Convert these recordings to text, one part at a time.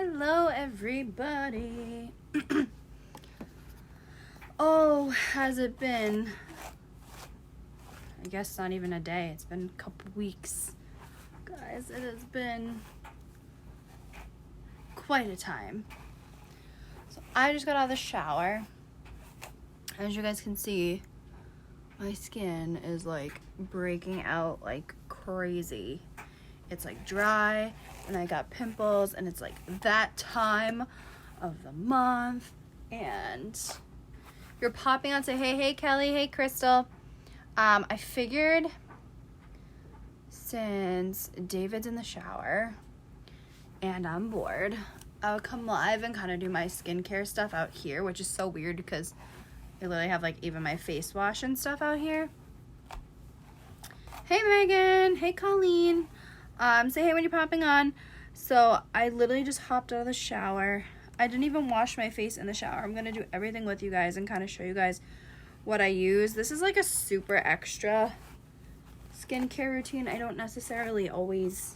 Hello, everybody. Oh, has it been? I guess not even a day. It's been a couple weeks. Guys, it has been quite a time. So I just got out of the shower. As you guys can see, my skin is like breaking out like crazy. It's like dry and I got pimples and it's like that time of the month and you're popping on, say hey Kelly, hey Crystal. I figured since David's in the shower and I'm bored, I would come live and kind of do my skincare stuff out here, which is so weird because I literally have like even my face wash and stuff out here. Hey Megan, hey Colleen. Say hey when you're popping on. So I literally just hopped out of the shower. I didn't even wash my face in the shower. I'm gonna do everything with you guys and kind of show you guys what I use. This is like a super extra skincare routine. I don't necessarily always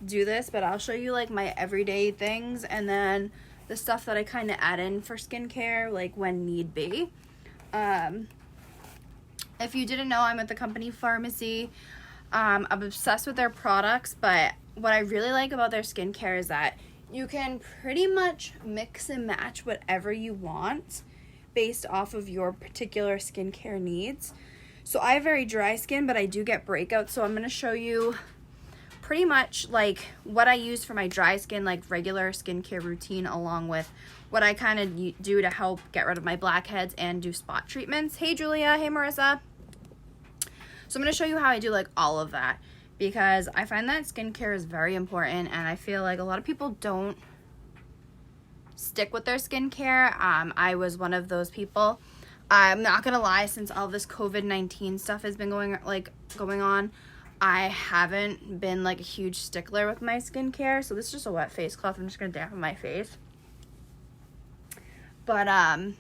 do this, but I'll show you like my everyday things and then the stuff that I kind of add in for skincare like when need be. If you didn't know, I'm at the company Farmasi. I'm obsessed with their products, but what I really like about their skincare is that you can pretty much mix and match whatever you want based off of your particular skincare needs. So I have very dry skin, but I do get breakouts, so I'm going to show you pretty much like what I use for my dry skin, like regular skincare routine, along with what I kind of do to help get rid of my blackheads and do spot treatments. Hey Julia, hey Marissa. So I'm going to show you how I do like all of that because I find that skincare is very important and I feel like a lot of people don't stick with their skincare. I was one of those people. I'm not going to lie, since all this COVID-19 stuff has been going on, I haven't been like a huge stickler with my skincare. So this is just a wet face cloth. I'm just going to dampen my face. But I'm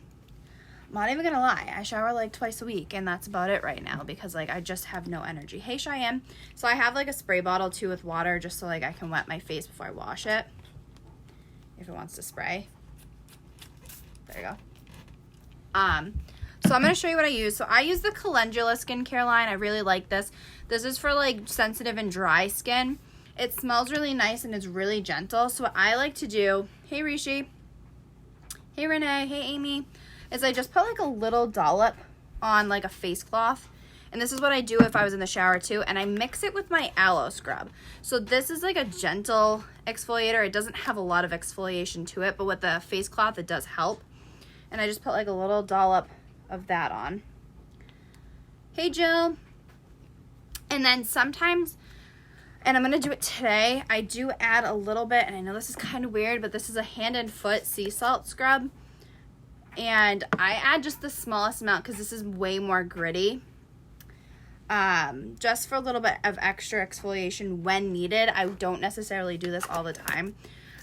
not even gonna lie, I shower like twice a week and that's about it right now because like I just have no energy. Hey Cheyenne. So I have like a spray bottle too with water just so like I can wet my face before I wash it if it wants to spray. There you go. So I'm gonna show you what I use. So I use the Calendula skincare line. I really like this. This is for like sensitive and dry skin. It smells really nice and it's really gentle. So what I like to do, hey Rishi, hey Renee, hey Amy, is I just put like a little dollop on like a face cloth. And this is what I do if I was in the shower too. And I mix it with my aloe scrub. So this is like a gentle exfoliator. It doesn't have a lot of exfoliation to it, but with the face cloth, it does help. And I just put like a little dollop of that on. Hey Jill. And then sometimes, and I'm gonna do it today, I do add a little bit, and I know this is kind of weird, but this is a hand and foot sea salt scrub. And I add just the smallest amount because this is way more gritty. Just for a little bit of extra exfoliation when needed. I don't necessarily do this all the time.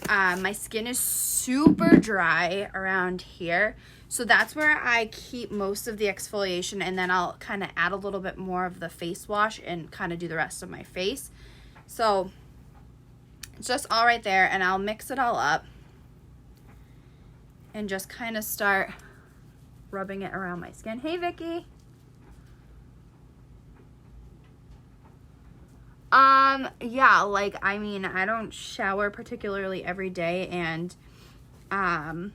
My skin is super dry around here. So that's where I keep most of the exfoliation, and then I'll kind of add a little bit more of the face wash and kind of do the rest of my face. So it's just all right there, and I'll mix it all up and just kind of start rubbing it around my skin. Hey, Vicky. Yeah, like, I mean, I don't shower particularly every day, and, I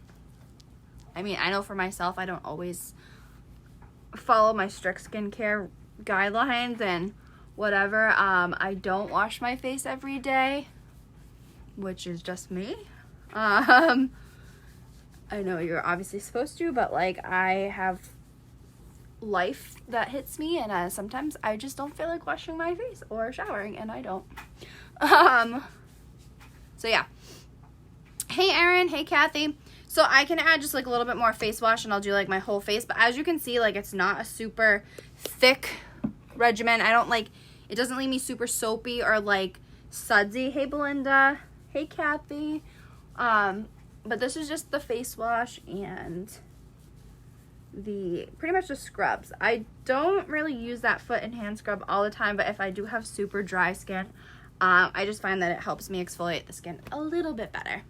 mean, I know for myself, I don't always follow my strict skincare guidelines and whatever. I don't wash my face every day, which is just me. I know you're obviously supposed to, but like I have life that hits me and sometimes I just don't feel like washing my face or showering and I don't. So yeah. Hey Erin, hey Kathy. So I can add just like a little bit more face wash and I'll do like my whole face, but as you can see, like it's not a super thick regimen. I don't like, it doesn't leave me super soapy or like sudsy. Hey Belinda, hey Kathy. But this is just the face wash and the pretty much the scrubs. I don't really use that foot and hand scrub all the time, but if I do have super dry skin, I just find that it helps me exfoliate the skin a little bit better.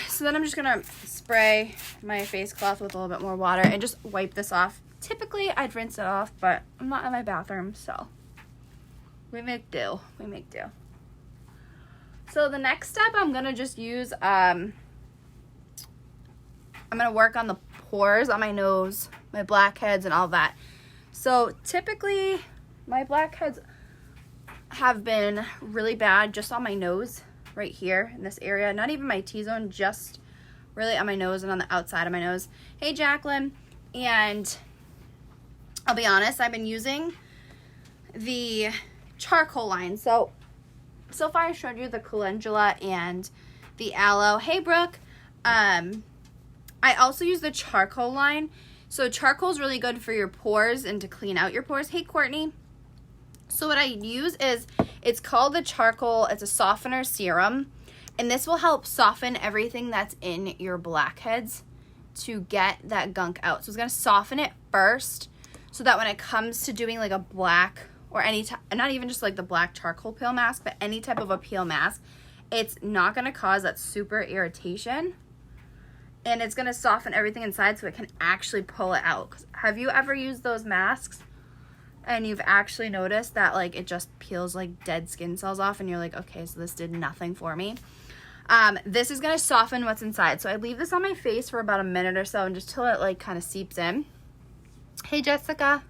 So then I'm just gonna spray my face cloth with a little bit more water and just wipe this off. Typically I'd rinse it off, but I'm not in my bathroom, so we make do. So the next step, I'm gonna just use, I'm gonna work on the pores on my nose, my blackheads and all that. So typically my blackheads have been really bad just on my nose right here in this area, not even my T-zone, just really on my nose and on the outside of my nose. Hey Jacqueline. And I'll be honest, I've been using the charcoal line. So far I showed you the calendula and the aloe. Hey Brooke. I also use the charcoal line. So charcoal is really good for your pores and to clean out your pores. Hey Courtney. So what I use is, it's called the charcoal, it's a softener serum, and this will help soften everything that's in your blackheads to get that gunk out. So it's gonna soften it first, so that when it comes to doing like a black or any type, not even just like the black charcoal peel mask, but any type of a peel mask, it's not gonna cause that super irritation, and it's gonna soften everything inside so it can actually pull it out. 'Cause have you ever used those masks and you've actually noticed that like it just peels like dead skin cells off and you're like, okay, so this did nothing for me? This is gonna soften what's inside. So I leave this on my face for about a minute or so and just till it like kind of seeps in. Hey Jessica.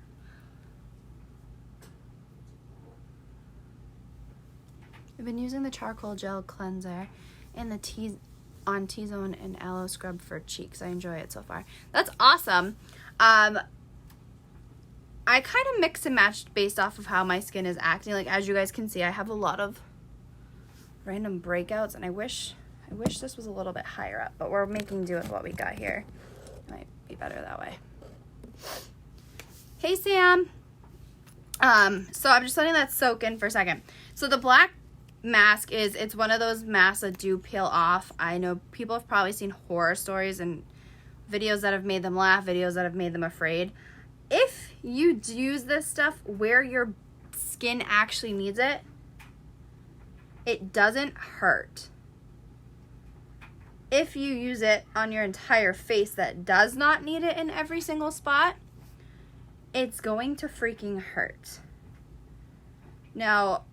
I've been using the charcoal gel cleanser and the T-zone and aloe scrub for cheeks. I enjoy it so far. That's awesome. I kind of mix and match based off of how my skin is acting. Like, as you guys can see, I have a lot of random breakouts, and I wish this was a little bit higher up, but we're making do with what we got here. It might be better that way. Hey Sam. So I'm just letting that soak in for a second. So the black mask it's one of those masks that do peel off. I know people have probably seen horror stories and videos that have made them laugh, videos that have made them afraid. If you use this stuff where your skin actually needs it, it doesn't hurt. If you use it on your entire face that does not need it in every single spot, it's going to freaking hurt. Now,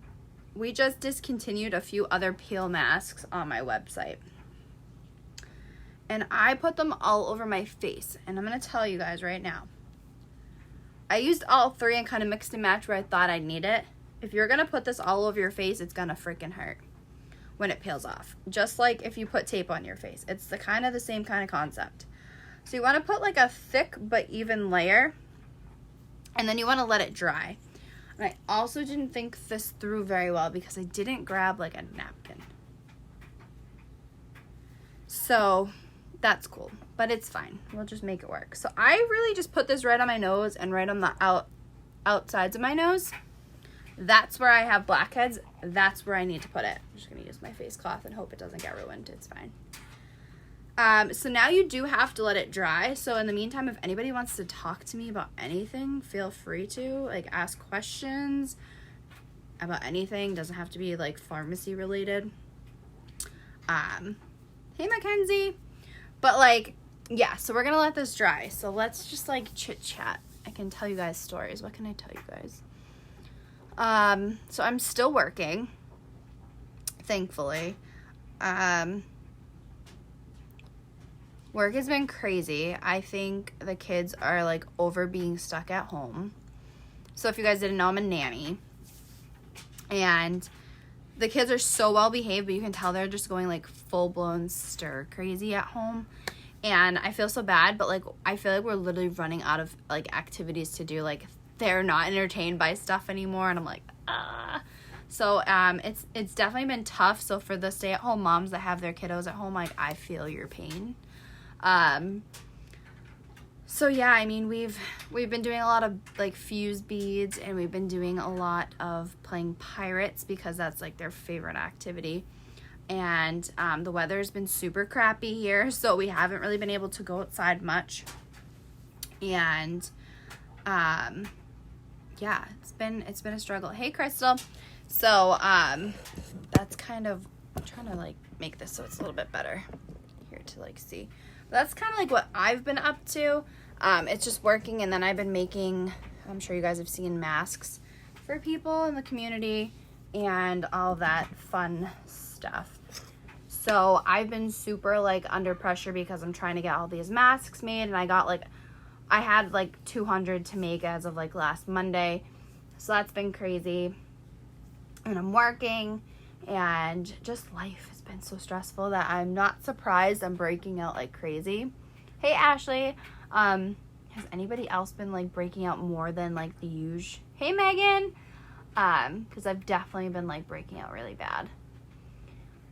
we just discontinued a few other peel masks on my website, and I put them all over my face, and I'm going to tell you guys right now. I used all three and kind of mixed and matched where I thought I'd need it. If you're going to put this all over your face, it's going to freaking hurt when it peels off. Just like if you put tape on your face. It's the same kind of concept. So you want to put like a thick but even layer, and then you want to let it dry. And I also didn't think this through very well because I didn't grab like a napkin. So that's cool, but it's fine. We'll just make it work. So I really just put this right on my nose and right on the outsides of my nose. That's where I have blackheads. That's where I need to put it. I'm just gonna use my face cloth and hope it doesn't get ruined. It's fine. So now you do have to let it dry. So in the meantime, if anybody wants to talk to me about anything, feel free to like ask questions about anything. Doesn't have to be like pharmacy related. Hey Mackenzie. But like, yeah, so we're gonna let this dry. So let's just like chit chat. I can tell you guys stories. What can I tell you guys? So I'm still working, thankfully. Work has been crazy. I think the kids are like over being stuck at home. So if you guys didn't know, I'm a nanny. And the kids are so well behaved, but you can tell they're just going like full blown stir crazy at home. And I feel so bad, but like I feel like we're literally running out of like activities to do. Like they're not entertained by stuff anymore, and I'm like, ah. So it's definitely been tough. So for the stay-at-home moms that have their kiddos at home, like I feel your pain. So yeah, I mean we've been doing a lot of like fuse beads, and we've been doing a lot of playing pirates because that's like their favorite activity. And the weather's been super crappy here, so we haven't really been able to go outside much. And yeah, it's been a struggle. Hey Crystal. So that's kind of, I'm trying to like make this so it's a little bit better here to like see. But that's kind of like what I've been up to. It's just working, and then I've been making, I'm sure you guys have seen, masks for people in the community and all that fun stuff. So I've been super like under pressure because I'm trying to get all these masks made, and I had like 200 to make as of like last Monday. So that's been crazy. And I'm working, and just life has been so stressful that I'm not surprised I'm breaking out like crazy. Hey Ashley, has anybody else been like breaking out more than like the usual? Hey Megan, because I've definitely been like breaking out really bad.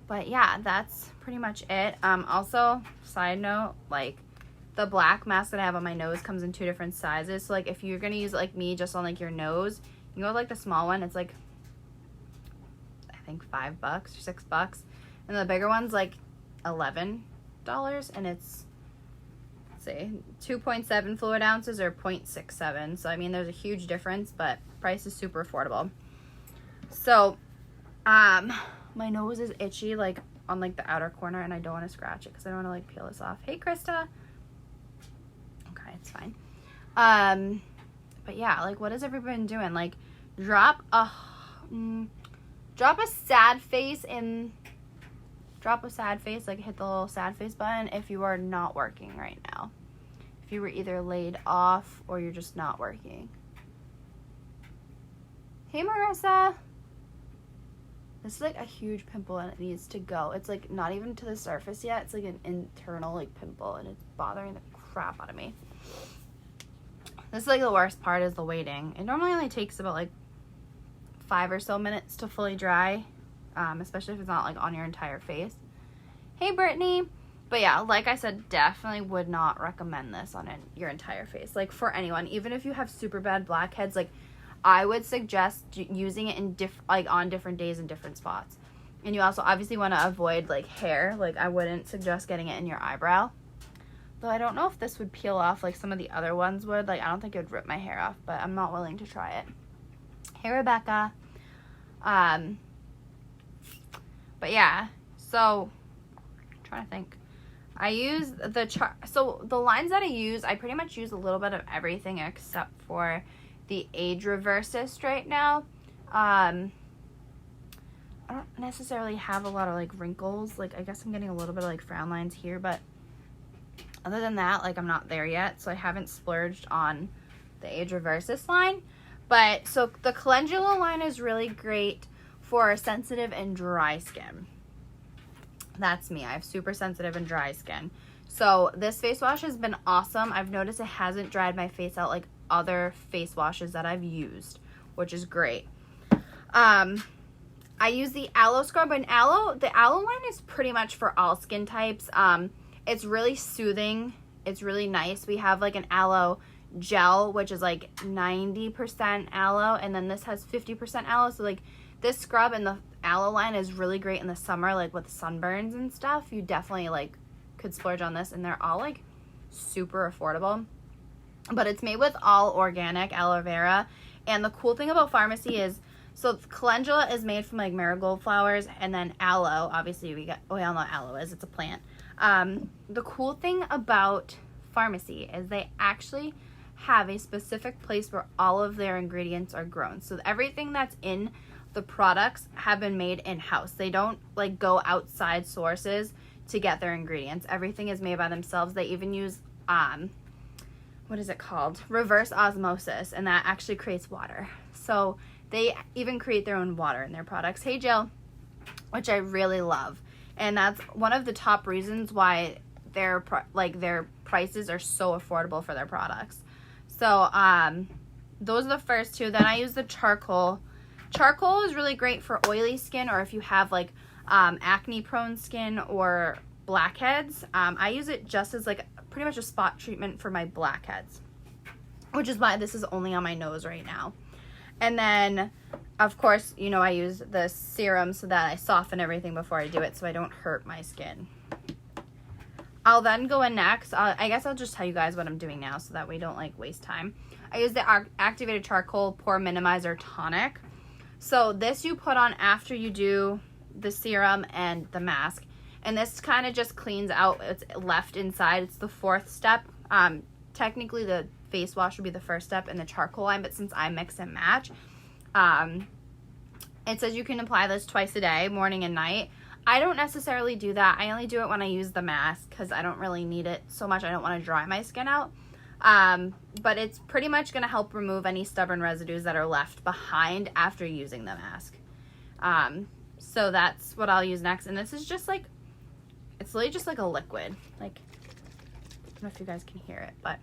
But yeah, that's pretty much it. Also, side note, like the black mask that I have on my nose comes in 2 different sizes. So like if you're gonna use it like me just on like your nose, you go with like the small one. It's like I think $5 or $6, and the bigger one's like $11, and it's, let's see, 2.7 fluid ounces or 0.67. So I mean, there's a huge difference, but price is super affordable. So my nose is itchy like on like the outer corner, and I don't want to scratch it because I don't want to like peel this off. Hey Krista. Okay, it's fine. But yeah, like what has everybody been doing? Like drop a sad face, like hit the little sad face button if you are not working right now. If you were either laid off or you're just not working. Hey Marissa. This is like a huge pimple, and it needs to go. It's like not even to the surface yet. It's like an internal like pimple, and it's bothering the crap out of me. This is like the worst part, is the waiting. It normally only takes about like 5 or so minutes to fully dry, especially if it's not like on your entire face. Hey Brittany. But yeah, like I said, definitely would not recommend this on your entire face. Like for anyone, even if you have super bad blackheads, like I would suggest using it in on different days in different spots. And you also obviously want to avoid like hair. Like I wouldn't suggest getting it in your eyebrow. Though I don't know if this would peel off like some of the other ones would. Like I don't think it would rip my hair off, but I'm not willing to try it. Hey Rebecca. But yeah, so I'm trying to think. I use so the lines that I use, I pretty much use a little bit of everything except for the age reversist right now. I don't necessarily have a lot of like wrinkles. Like I guess I'm getting a little bit of like frown lines here, but other than that, like I'm not there yet. So I haven't splurged on the age reversist line. But so the calendula line is really great for sensitive and dry skin. That's me. I have super sensitive and dry skin. So this face wash has been awesome. I've noticed it hasn't dried my face out like other face washes that I've used, which is great. I use the aloe scrub, and the aloe line is pretty much for all skin types. It's really soothing. It's really nice. We have like an aloe gel, which is like 90% aloe, and then this has 50% aloe. So like this scrub and the aloe line is really great in the summer, like with sunburns and stuff. You definitely like could splurge on this, and they're all like super affordable. But it's made with all organic aloe vera. And the cool thing about Farmasi is, so calendula is made from like marigold flowers, and then aloe, obviously we all know what aloe is, it's a plant. The cool thing about Farmasi is they actually have a specific place where all of their ingredients are grown. So everything that's in the products have been made in-house. They don't like go outside sources to get their ingredients. Everything is made by themselves. They even use what is it called? Reverse osmosis, and that actually creates water. So they even create their own water in their products. Hey Jill, which I really love. And that's one of the top reasons why their prices are so affordable for their products. So those are the first two. Then I use the charcoal. Charcoal is really great for oily skin, or if you have like acne prone skin or blackheads. I use it just as like pretty much a spot treatment for my blackheads, which is why this is only on my nose right now. And then of course, you know, I use the serum so that I soften everything before I do it so I don't hurt my skin. I'll then go in next. I guess I'll just tell you guys what I'm doing now so that we don't like waste time. I use the activated charcoal pore minimizer tonic. So this you put on after you do the serum and the mask. And this kind of just cleans out what's left inside. It's the fourth step. Technically the face wash would be the first step and the charcoal line, but since I mix and match, it says you can apply this twice a day, morning and night. I don't necessarily do that. I only do it when I use the mask because I don't really need it so much. I don't want to dry my skin out. But it's pretty much going to help remove any stubborn residues that are left behind after using the mask. So that's what I'll use next. And this is just like, it's literally just like a liquid. Like, I don't know if you guys can hear it, but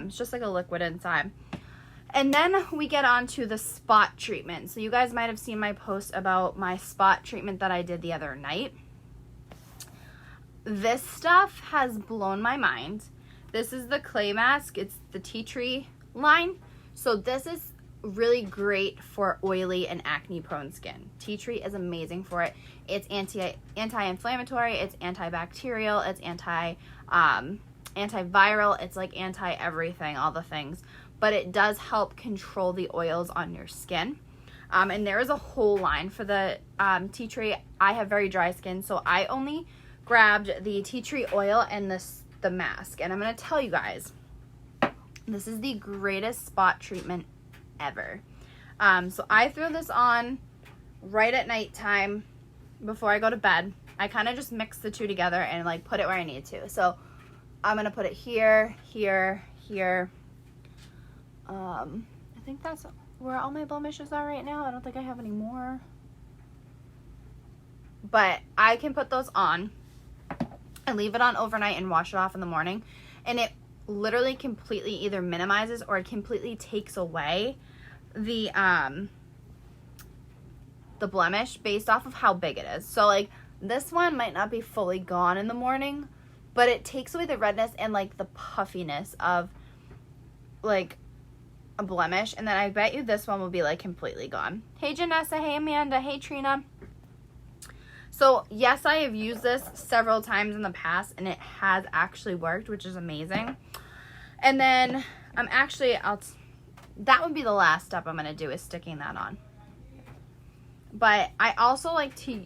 it's just like a liquid inside. And then we get on to the spot treatment. So you guys might have seen my post about my spot treatment that I did the other night. This stuff has blown my mind. This is the clay mask. It's the tea tree line. So this is really great for oily and acne prone skin. Tea tree is amazing for it. It's anti-inflammatory, it's antibacterial, it's antiviral, it's like anti-everything, all the things. But it does help control the oils on your skin. And there is a whole line for the tea tree. I have very dry skin, so I only grabbed the tea tree oil and the mask. And I'm going to tell you guys, this is the greatest spot treatment ever. So I throw this on right at nighttime before I go to bed. I kind of just mix the two together and like put it where I need to. So I'm going to put it here, here, here. I think that's where all my blemishes are right now. I don't think I have any more. But I can put those on and leave it on overnight and wash it off in the morning. And it literally completely either minimizes or it completely takes away the blemish based off of how big it is. So like this one might not be fully gone in the morning, but it takes away the redness and like the puffiness of like a blemish. And then I bet you this one will be like completely gone. Hey Janessa, hey Amanda, hey Trina. So yes, I have used this several times in the past and it has actually worked, which is amazing. And then that would be the last step I'm going to do, is sticking that on. But I also like to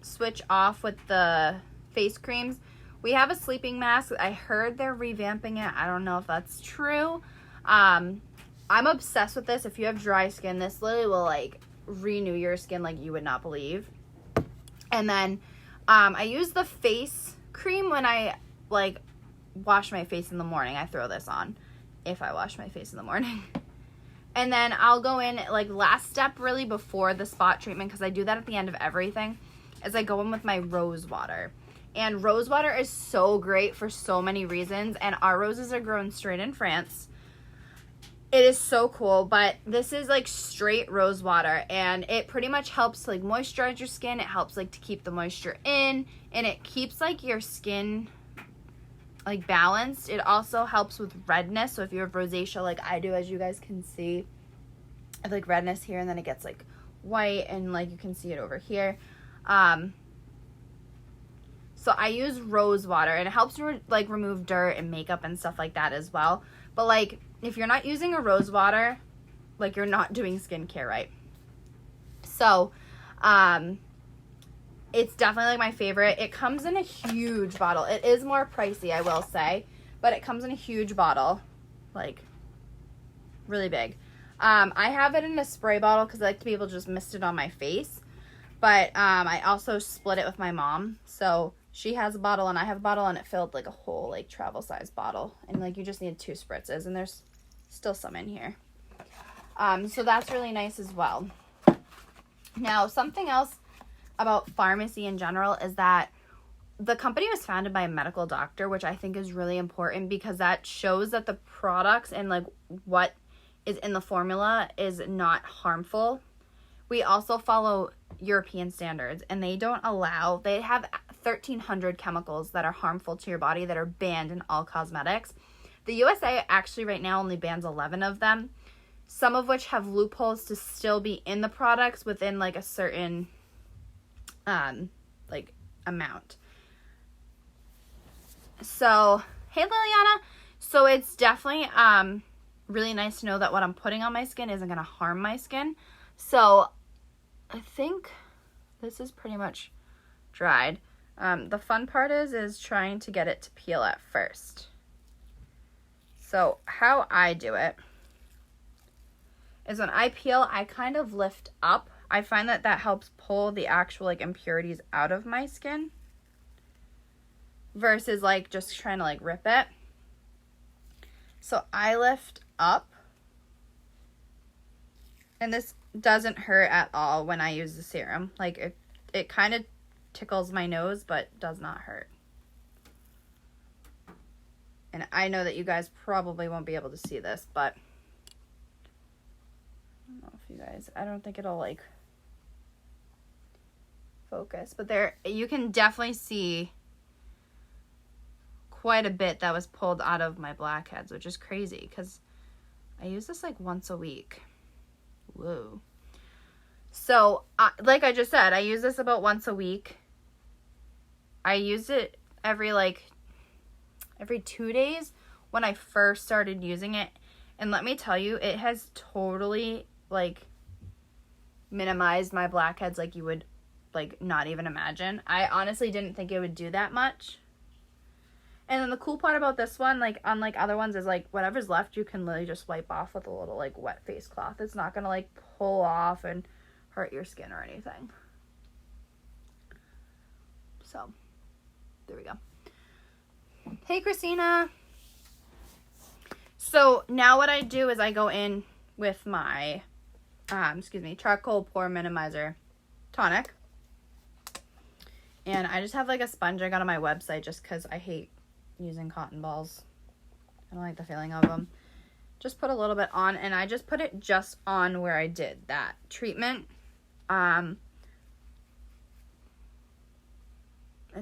switch off with the face creams. We have a sleeping mask. I heard they're revamping it. I don't know if that's true. I'm obsessed with this. If you have dry skin, this literally will like renew your skin like you would not believe. And then I use the face cream when I like wash my face in the morning. I throw this on if I wash my face in the morning. And then I'll go in like last step really before the spot treatment, because I do that at the end of everything, is I go in with my rose water. And rose water is so great for so many reasons. And our roses are grown straight in France. It is so cool, but this is like straight rose water, and it pretty much helps to like moisturize your skin. It helps like to keep the moisture in, and it keeps like your skin like balanced. It also helps with redness. So if you have rosacea like I do, as you guys can see, I have like redness here, and then it gets like white, and like you can see it over here. So I use rose water, and it helps like remove dirt and makeup and stuff like that as well. But like if you're not using a rose water, like you're not doing skincare right. So it's definitely like my favorite. It comes in a huge bottle. It is more pricey, I will say, but it comes in a huge bottle, like really big. I have it in a spray bottle because I like to be able to just mist it on my face. But I also split it with my mom. So she has a bottle and I have a bottle, and it filled like a whole like travel size bottle. And like you just need 2 spritzes, and there's still some in here. So that's really nice as well. Now, something else about Farmasi in general is that the company was founded by a medical doctor, which I think is really important, because that shows that the products and like what is in the formula is not harmful. We also follow European standards, and they have 1,300 chemicals that are harmful to your body that are banned in all cosmetics. The USA actually right now only bans 11 of them, some of which have loopholes to still be in the products within like a certain like amount. So, hey LeeAnn. So it's definitely really nice to know that what I'm putting on my skin isn't going to harm my skin. So I think this is pretty much dried. The fun part is trying to get it to peel at first. So how I do it is when I peel, I kind of lift up. I find that helps pull the actual like impurities out of my skin versus like just trying to like rip it. So I lift up, and this doesn't hurt at all when I use the serum. Like it kind of tickles my nose, but does not hurt. And I know that you guys probably won't be able to see this, but I don't know if you guys, I don't think it'll like focus, but there you can definitely see quite a bit that was pulled out of my blackheads, which is crazy because I use this like once a week. Whoa. So like I just said, I use this about once a week. I used it every 2 days when I first started using it, and let me tell you, it has totally like minimized my blackheads like you would like not even imagine. I honestly didn't think it would do that much. And then the cool part about this one, like unlike other ones, is like whatever's left you can literally just wipe off with a little like wet face cloth. It's not gonna like pull off and hurt your skin or anything. So there we go. Hey Christina. So now what I do is I go in with my charcoal pore minimizer tonic, and I just have like a sponge I got on my website just because I hate using cotton balls. I don't like the feeling of them. Just put a little bit on, and I just put it just on where I did that treatment. It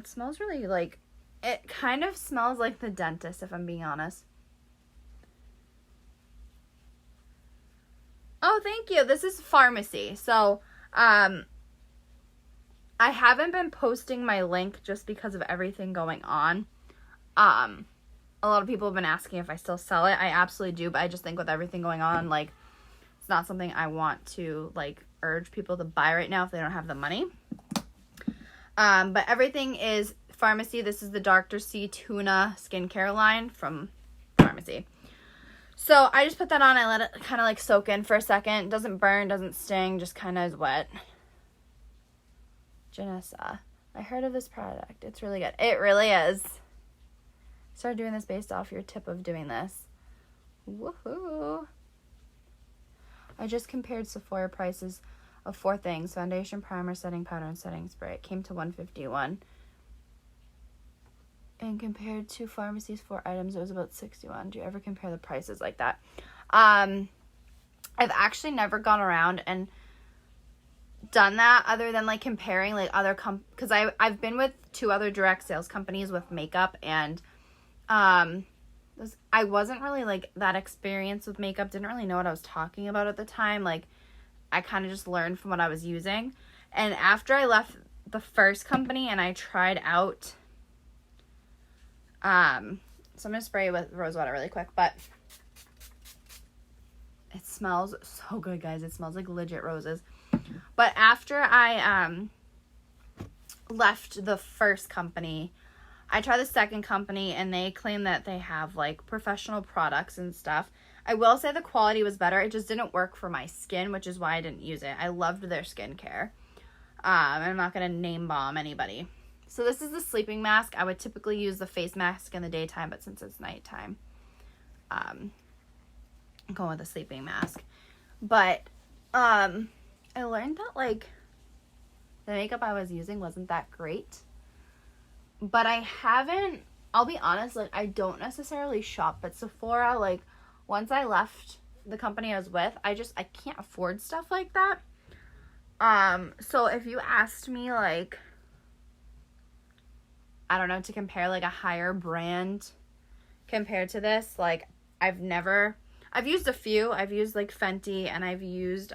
smells really like, it kind of smells like the dentist, if I'm being honest. Oh, thank you. This is Farmasi. So, I haven't been posting my link just because of everything going on. A lot of people have been asking if I still sell it. I absolutely do, but I just think with everything going on, like, it's not something I want to, like, urge people to buy right now if they don't have the money. But everything is Farmasi. This is the Dr. C Tuna skincare line from Farmasi. So I just put that on. I let it kind of like soak in for a second. It doesn't burn, doesn't sting, just kind of is wet. Janessa, I heard of this product. It's really good. It really is. Started doing this based off your tip of doing this. Woohoo. I just compared Sephora prices of 4 things: foundation, primer, setting powder, and setting spray. It came to $151. And compared to Farmasi's 4 items, it was about $61. Do you ever compare the prices like that? I've actually never gone around and done that other than like comparing like other because I've been with 2 other direct sales companies with makeup, and I wasn't really like that experienced with makeup, didn't really know what I was talking about at the time. Like I kind of just learned from what I was using. And after I left the first company and I tried out so I'm gonna spray with rose water really quick, but it smells so good, guys. It smells like legit roses. But after I left the first company, I tried the second company, and they claim that they have like professional products and stuff. I will say the quality was better. It just didn't work for my skin, which is why I didn't use it. I loved their skincare. I'm not going to name bomb anybody. So this is the sleeping mask. I would typically use the face mask in the daytime, but since it's nighttime, I'm going with the sleeping mask. But I learned that like the makeup I was using wasn't that great. But I'll be honest, like I don't necessarily shop at Sephora. Like once I left the company I was with, I can't afford stuff like that. So if you asked me like, I don't know, to compare like a higher brand compared to this, like I've used a few. I've used like Fenty, and I've used,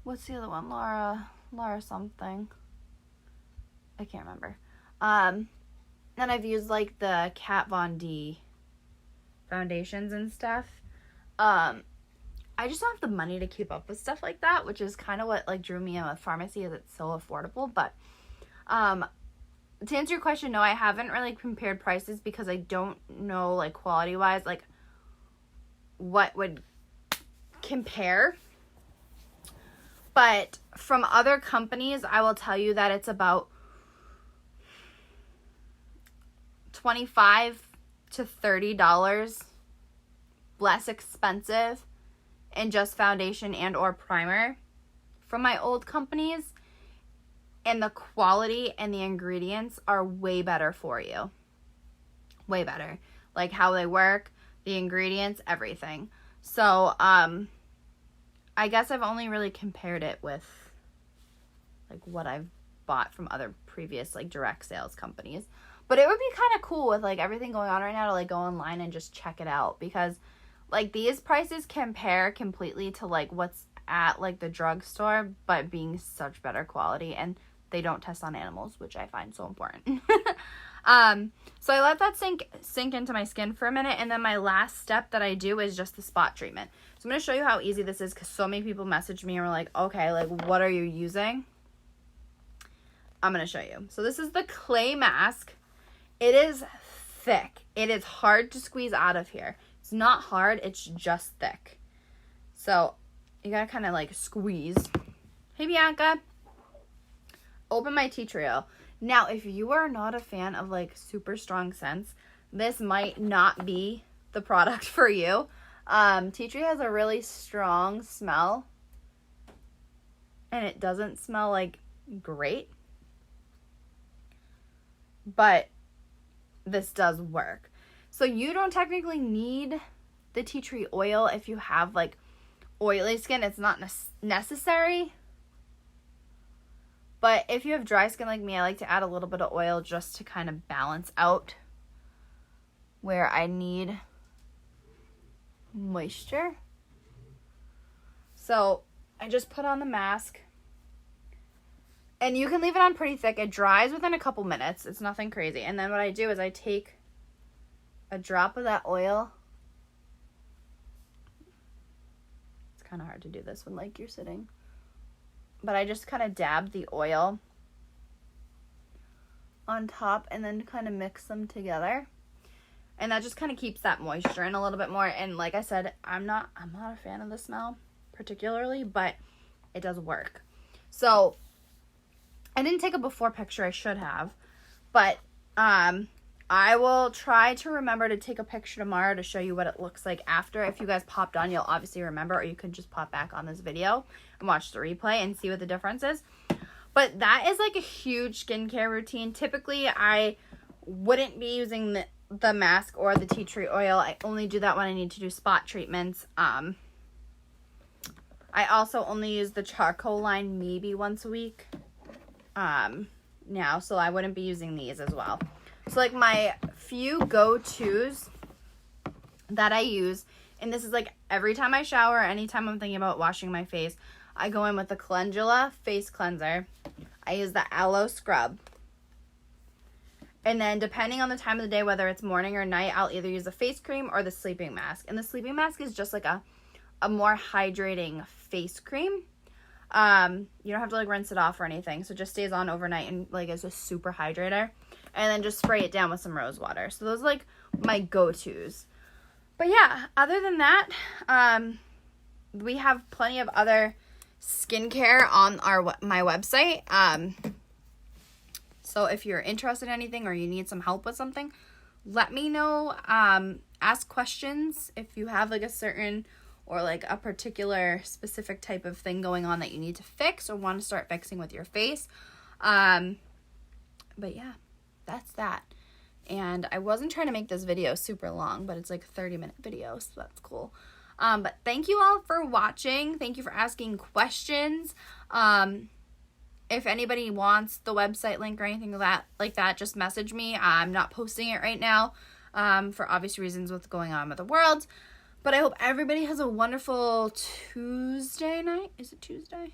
what's the other one? Laura something. I can't remember. And I've used like the Kat Von D foundations and stuff. I just don't have the money to keep up with stuff like that, which is kind of what like drew me in with Farmasi, is it's so affordable. But to answer your question, no, I haven't really compared prices because I don't know like quality wise like what would compare. But from other companies, I will tell you that it's about $25 to $30 less expensive in just foundation and or primer from my old companies, and the quality and the ingredients are way better for you. Way better. Like how they work, the ingredients, everything. So, I guess I've only really compared it with like what I've bought from other previous like direct sales companies. But it would be kind of cool with like everything going on right now to like go online and just check it out, because like these prices compare completely to like what's at like the drugstore, but being such better quality, and they don't test on animals, which I find so important. So I let that sink into my skin for a minute, and then my last step that I do is just the spot treatment. So I'm going to show you how easy this is, because so many people messaged me and were like, okay, like what are you using? I'm going to show you. So this is the clay mask. It is thick. It is hard to squeeze out of here. It's not hard, it's just thick. So you gotta kind of like squeeze. Hey Bianca. Open my tea tree oil. Now, if you are not a fan of like super strong scents, this might not be the product for you. Tea tree has a really strong smell, and it doesn't smell like great, but this does work. So you don't technically need the tea tree oil if you have like oily skin. It's not necessary. But if you have dry skin like me, I like to add a little bit of oil just to kind of balance out where I need moisture. So I just put on the mask. And you can leave it on pretty thick. It dries within a couple minutes. It's nothing crazy. And then what I do is I take a drop of that oil. It's kind of hard to do this when like you're sitting. But I just kind of dab the oil on top and then kind of mix them together. And that just kind of keeps that moisture in a little bit more. And like I said, I'm not a fan of the smell particularly, but it does work. So I didn't take a before picture, I should have. But I will try to remember to take a picture tomorrow to show you what it looks like after. If you guys popped on, you'll obviously remember, or you could just pop back on this video and watch the replay and see what the difference is. But that is like a huge skincare routine. Typically, I wouldn't be using the mask or the tea tree oil. I only do that when I need to do spot treatments. I also only use the charcoal line maybe once a week now, so I wouldn't be using these as well. So like my few go-tos that I use, and this is like every time I shower, anytime I'm thinking about washing my face, I go in with the Calendula face cleanser. I use the aloe scrub. And then depending on the time of the day, whether it's morning or night, I'll either use the face cream or the sleeping mask. And the sleeping mask is just like a more hydrating face cream. You don't have to like rinse it off or anything. So it just stays on overnight and like is a super hydrator. And then just spray it down with some rose water. So those are like my go-tos. But yeah, other than that, we have plenty of other skincare on my website. So if you're interested in anything or you need some help with something, let me know. Ask questions if you have like a certain or like a particular specific type of thing going on that you need to fix or want to start fixing with your face. But yeah, that's that. And I wasn't trying to make this video super long, but it's like a 30-minute video, so that's cool. But thank you all for watching. Thank you for asking questions. If anybody wants the website link or anything like that, just message me. I'm not posting it right now for obvious reasons with going on with the world. But I hope everybody has a wonderful Tuesday night. Is it Tuesday?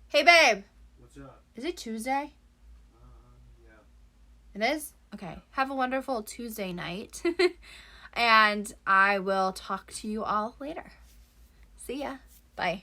Hey, babe. What's up? Is it Tuesday? Yeah. It is? Okay. Have a wonderful Tuesday night. And I will talk to you all later. See ya. Bye.